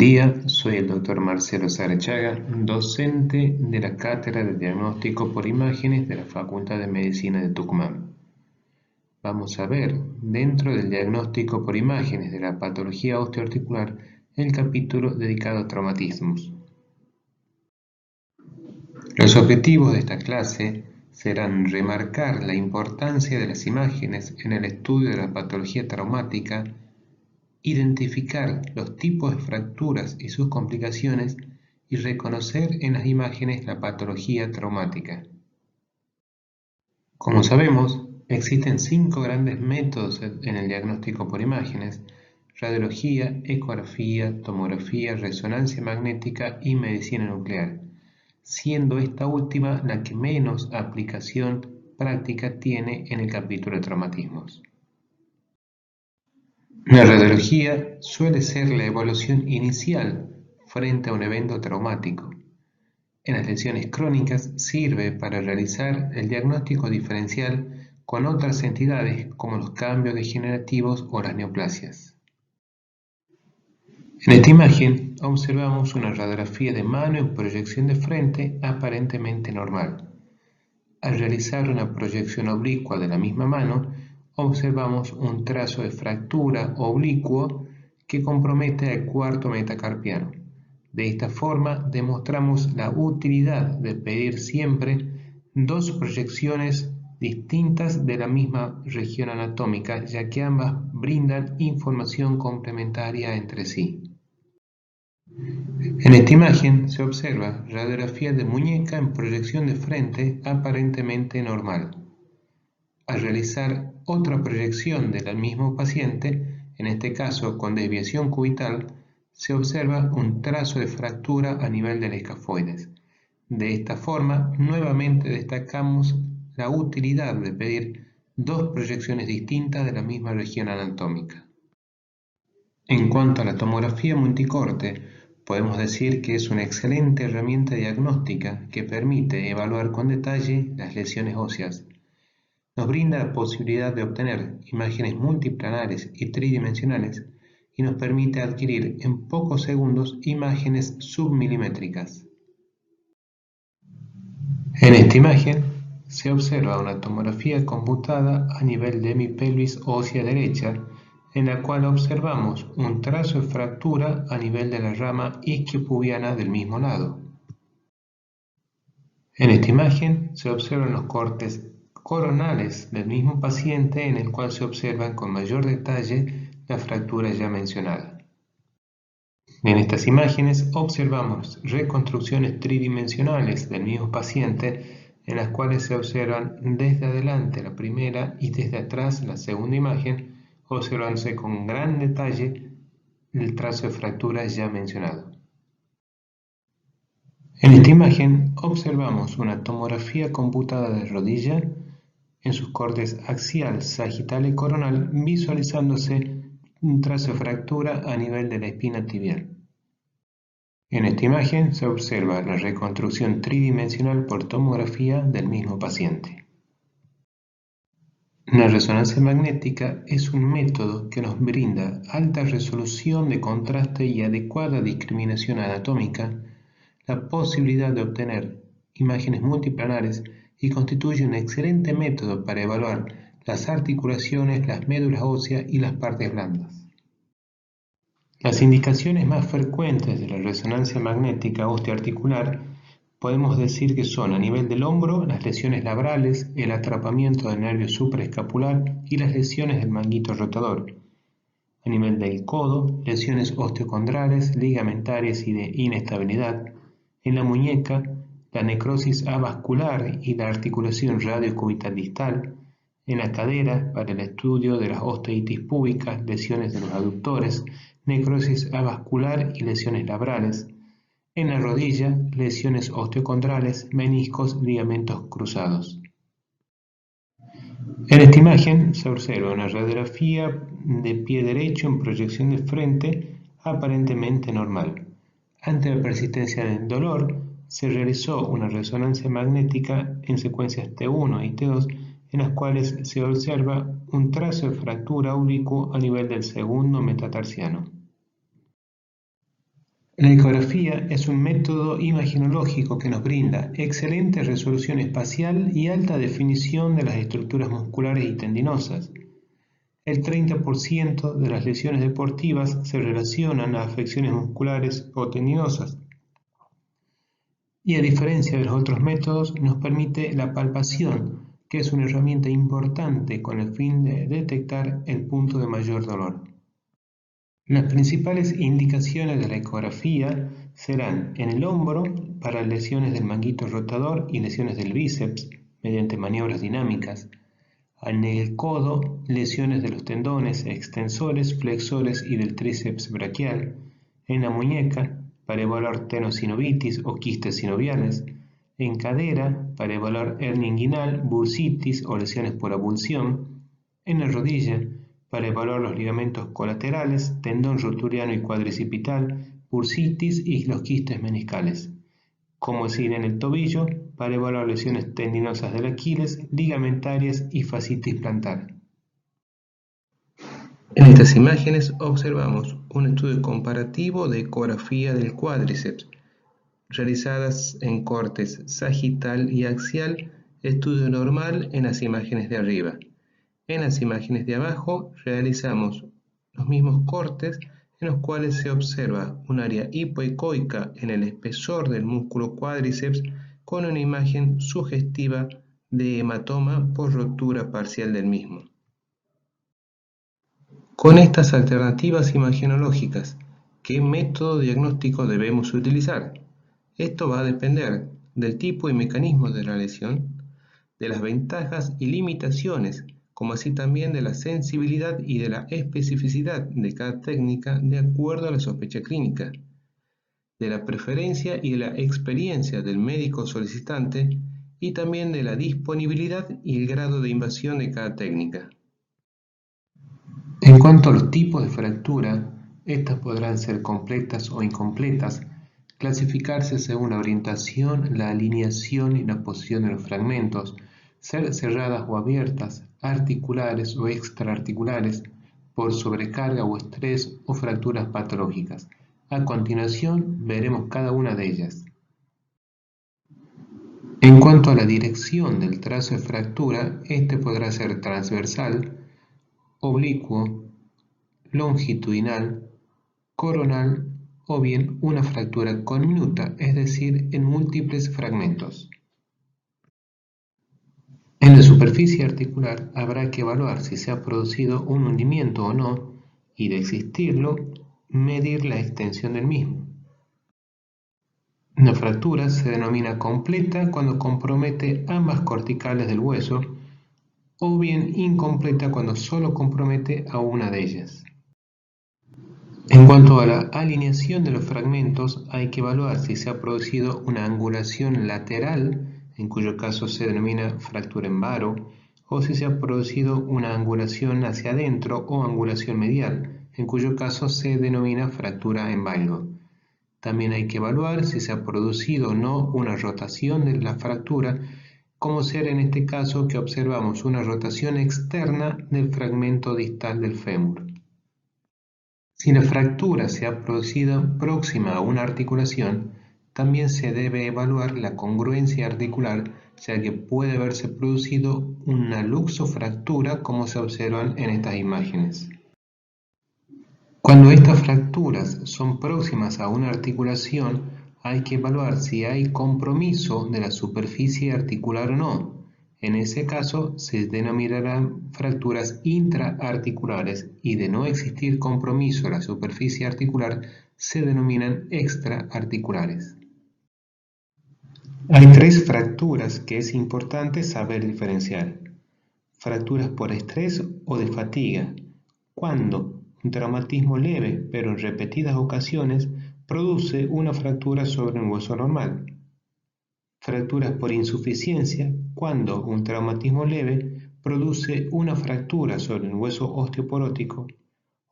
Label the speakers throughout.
Speaker 1: día, soy el Dr. Marcelo Sarachaga, docente de la Cátedra de Diagnóstico por Imágenes de la Facultad de Medicina de Tucumán. Vamos a ver, dentro del diagnóstico por imágenes de la patología osteoarticular, el capítulo dedicado a traumatismos. Los objetivos de esta clase serán remarcar la importancia de las imágenes en el estudio de la patología traumática, identificar los tipos de fracturas y sus complicaciones y reconocer en las imágenes la patología traumática. Como sabemos, existen 5 grandes métodos en el diagnóstico por imágenes: radiología, ecografía, tomografía, resonancia magnética y medicina nuclear, siendo esta última la que menos aplicación práctica tiene en el capítulo de traumatismos. La radiología suele ser la evaluación inicial frente a un evento traumático. En las lesiones crónicas sirve para realizar el diagnóstico diferencial con otras entidades como los cambios degenerativos o las neoplasias. En esta imagen observamos una radiografía de mano en proyección de frente aparentemente normal. Al realizar una proyección oblicua de la misma mano, observamos un trazo de fractura oblicuo que compromete al cuarto metacarpiano. De esta forma demostramos la utilidad de pedir siempre 2 proyecciones distintas de la misma región anatómica, ya que ambas brindan información complementaria entre sí. En esta imagen se observa radiografía de muñeca en proyección de frente aparentemente normal. Al realizar otra proyección del mismo paciente, en este caso con desviación cubital, se observa un trazo de fractura a nivel del escafoides. De esta forma, nuevamente destacamos la utilidad de pedir 2 proyecciones distintas de la misma región anatómica. En cuanto a la tomografía multicorte, podemos decir que es una excelente herramienta diagnóstica que permite evaluar con detalle las lesiones óseas. Nos brinda la posibilidad de obtener imágenes multiplanares y tridimensionales y nos permite adquirir en pocos segundos imágenes submilimétricas. En esta imagen se observa una tomografía computada a nivel de hemipelvis ósea derecha, en la cual observamos un trazo de fractura a nivel de la rama isquiopubiana del mismo lado. En esta imagen se observan los cortes coronales del mismo paciente, en el cual se observan con mayor detalle la fractura ya mencionada. En estas imágenes observamos reconstrucciones tridimensionales del mismo paciente, en las cuales se observan desde adelante la primera y desde atrás la segunda imagen, observándose con gran detalle el trazo de fractura ya mencionado. En esta imagen observamos una tomografía computada de rodilla en sus cortes axial, sagital y coronal, visualizándose un trazo de fractura a nivel de la espina tibial. En esta imagen se observa la reconstrucción tridimensional por tomografía del mismo paciente. La resonancia magnética es un método que nos brinda alta resolución de contraste y adecuada discriminación anatómica, la posibilidad de obtener imágenes multiplanares y constituye un excelente método para evaluar las articulaciones, las médulas óseas y las partes blandas. Las indicaciones más frecuentes de la resonancia magnética osteoarticular podemos decir que son a nivel del hombro las lesiones labrales, el atrapamiento del nervio supraescapular y las lesiones del manguito rotador. A nivel del codo, lesiones osteocondrales, ligamentarias y de inestabilidad. En la muñeca, la necrosis avascular y la articulación radiocubital distal. En la cadera, para el estudio de las osteitis púbicas, lesiones de los aductores, necrosis avascular y lesiones labrales. En la rodilla, lesiones osteocondrales, meniscos, ligamentos cruzados. En esta imagen se observa una radiografía de pie derecho en proyección de frente aparentemente normal. Ante la persistencia del dolor, se realizó una resonancia magnética en secuencias T1 y T2, en las cuales se observa un trazo de fractura oblicuo a nivel del segundo metatarsiano. La ecografía es un método imaginológico que nos brinda excelente resolución espacial y alta definición de las estructuras musculares y tendinosas. El 30% de las lesiones deportivas se relacionan a afecciones musculares o tendinosas. Y a diferencia de los otros métodos, nos permite la palpación, que es una herramienta importante con el fin de detectar el punto de mayor dolor. Las principales indicaciones de la ecografía serán en el hombro para lesiones del manguito rotador y lesiones del bíceps mediante maniobras dinámicas, en el codo lesiones de los tendones extensores, flexores y del tríceps braquial, en la muñeca para evaluar tenosinovitis o quistes sinoviales, en cadera para evaluar hernia inguinal, bursitis o lesiones por abulsión, en la rodilla para evaluar los ligamentos colaterales, tendón roturiano y cuadricipital, bursitis y los quistes meniscales, como decir en el tobillo para evaluar lesiones tendinosas del Aquiles, ligamentarias y fascitis plantar. En estas imágenes observamos un estudio comparativo de ecografía del cuádriceps, realizadas en cortes sagital y axial, estudio normal en las imágenes de arriba. En las imágenes de abajo realizamos los mismos cortes en los cuales se observa un área hipoecoica en el espesor del músculo cuádriceps con una imagen sugestiva de hematoma por rotura parcial del mismo. Con estas alternativas imagenológicas, ¿qué método diagnóstico debemos utilizar? Esto va a depender del tipo y mecanismo de la lesión, de las ventajas y limitaciones, como así también de la sensibilidad y de la especificidad de cada técnica de acuerdo a la sospecha clínica, de la preferencia y de la experiencia del médico solicitante y también de la disponibilidad y el grado de invasión de cada técnica. En cuanto a los tipos de fractura, estas podrán ser completas o incompletas, clasificarse según la orientación, la alineación y la posición de los fragmentos, ser cerradas o abiertas, articulares o extraarticulares, por sobrecarga o estrés o fracturas patológicas. A continuación veremos cada una de ellas. En cuanto a la dirección del trazo de fractura, este podrá ser transversal, oblicuo, longitudinal, coronal o bien una fractura conminuta, es decir, en múltiples fragmentos. En la superficie articular habrá que evaluar si se ha producido un hundimiento o no y, de existirlo, medir la extensión del mismo. Una fractura se denomina completa cuando compromete ambas corticales del hueso o bien incompleta cuando solo compromete a una de ellas. En cuanto a la alineación de los fragmentos, hay que evaluar si se ha producido una angulación lateral, en cuyo caso se denomina fractura en varo, o si se ha producido una angulación hacia adentro o angulación medial, en cuyo caso se denomina fractura en valgo. También hay que evaluar si se ha producido o no una rotación de la fractura, como ser en este caso que observamos una rotación externa del fragmento distal del fémur. Si la fractura se ha producido próxima a una articulación, también se debe evaluar la congruencia articular, ya que puede haberse producido una luxofractura como se observan en estas imágenes. Cuando estas fracturas son próximas a una articulación, hay que evaluar si hay compromiso de la superficie articular o no. En ese caso, se denominarán fracturas intraarticulares y, de no existir compromiso de la superficie articular, se denominan extraarticulares. Hay tres fracturas que es importante saber diferenciar. Fracturas por estrés o de fatiga, cuando un traumatismo leve, pero en repetidas ocasiones, produce una fractura sobre un hueso normal. Fracturas por insuficiencia, cuando un traumatismo leve produce una fractura sobre un hueso osteoporótico.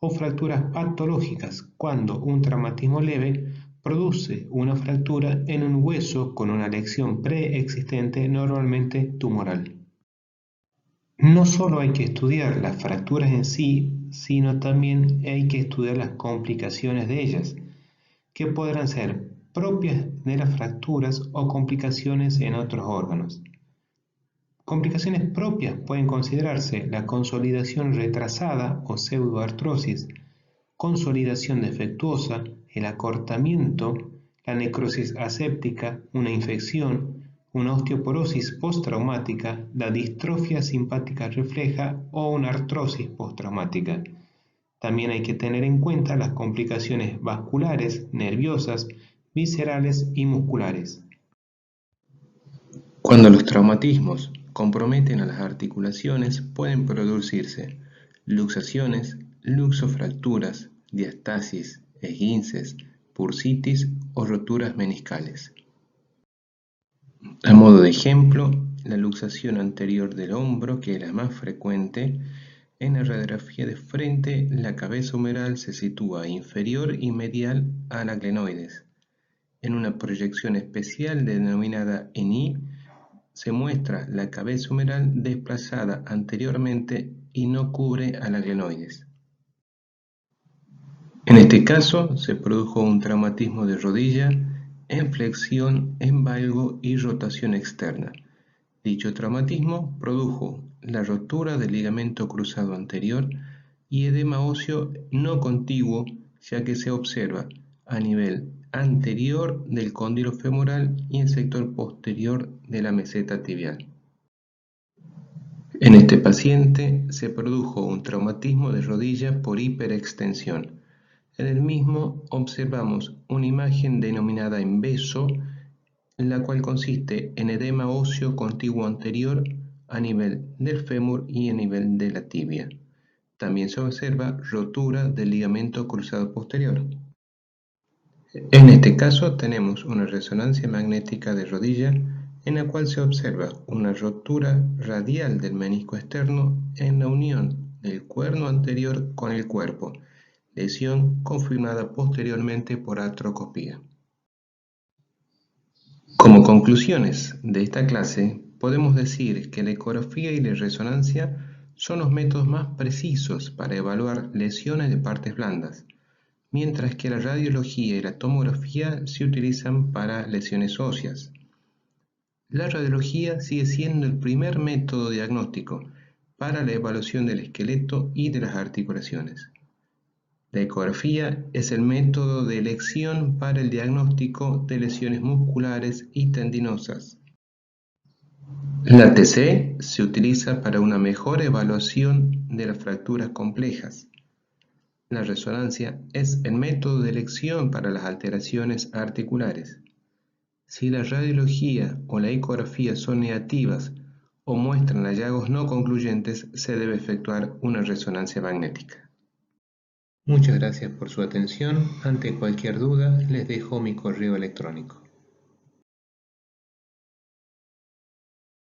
Speaker 1: O fracturas patológicas, cuando un traumatismo leve produce una fractura en un hueso con una lesión preexistente, normalmente tumoral. No solo hay que estudiar las fracturas en sí, sino también hay que estudiar las complicaciones de ellas, que podrán ser propias de las fracturas o complicaciones en otros órganos. Complicaciones propias pueden considerarse la consolidación retrasada o pseudoartrosis, consolidación defectuosa, el acortamiento, la necrosis aséptica, una infección, una osteoporosis postraumática, la distrofia simpática refleja o una artrosis postraumática. También hay que tener en cuenta las complicaciones vasculares, nerviosas, viscerales y musculares. Cuando los traumatismos comprometen a las articulaciones, pueden producirse luxaciones, luxofracturas, diastasis, esguinces, bursitis o roturas meniscales. A modo de ejemplo, la luxación anterior del hombro, que es la más frecuente. En la radiografía de frente, la cabeza humeral se sitúa inferior y medial a la glenoides. En una proyección especial denominada ENI, se muestra la cabeza humeral desplazada anteriormente y no cubre a la glenoides. En este caso, se produjo un traumatismo de rodilla en flexión, en valgo y rotación externa. Dicho traumatismo produjo la rotura del ligamento cruzado anterior y edema óseo no contiguo, ya que se observa a nivel anterior del cóndilo femoral y el sector posterior de la meseta tibial. En este paciente se produjo un traumatismo de rodilla por hiperextensión. En el mismo observamos una imagen denominada en beso, la cual consiste en edema óseo contiguo anterior a nivel del fémur y a nivel de la tibia. También se observa rotura del ligamento cruzado posterior. En este caso tenemos una resonancia magnética de rodilla en la cual se observa una rotura radial del menisco externo en la unión del cuerno anterior con el cuerpo, lesión confirmada posteriormente por artroscopía. Como conclusiones de esta clase, podemos decir que la ecografía y la resonancia son los métodos más precisos para evaluar lesiones de partes blandas, mientras que la radiología y la tomografía se utilizan para lesiones óseas. La radiología sigue siendo el primer método diagnóstico para la evaluación del esqueleto y de las articulaciones. La ecografía es el método de elección para el diagnóstico de lesiones musculares y tendinosas. La TC se utiliza para una mejor evaluación de las fracturas complejas. La resonancia es el método de elección para las alteraciones articulares. Si la radiología o la ecografía son negativas o muestran hallazgos no concluyentes, se debe efectuar una resonancia magnética. Muchas gracias por su atención. Ante cualquier duda, les dejo mi correo electrónico.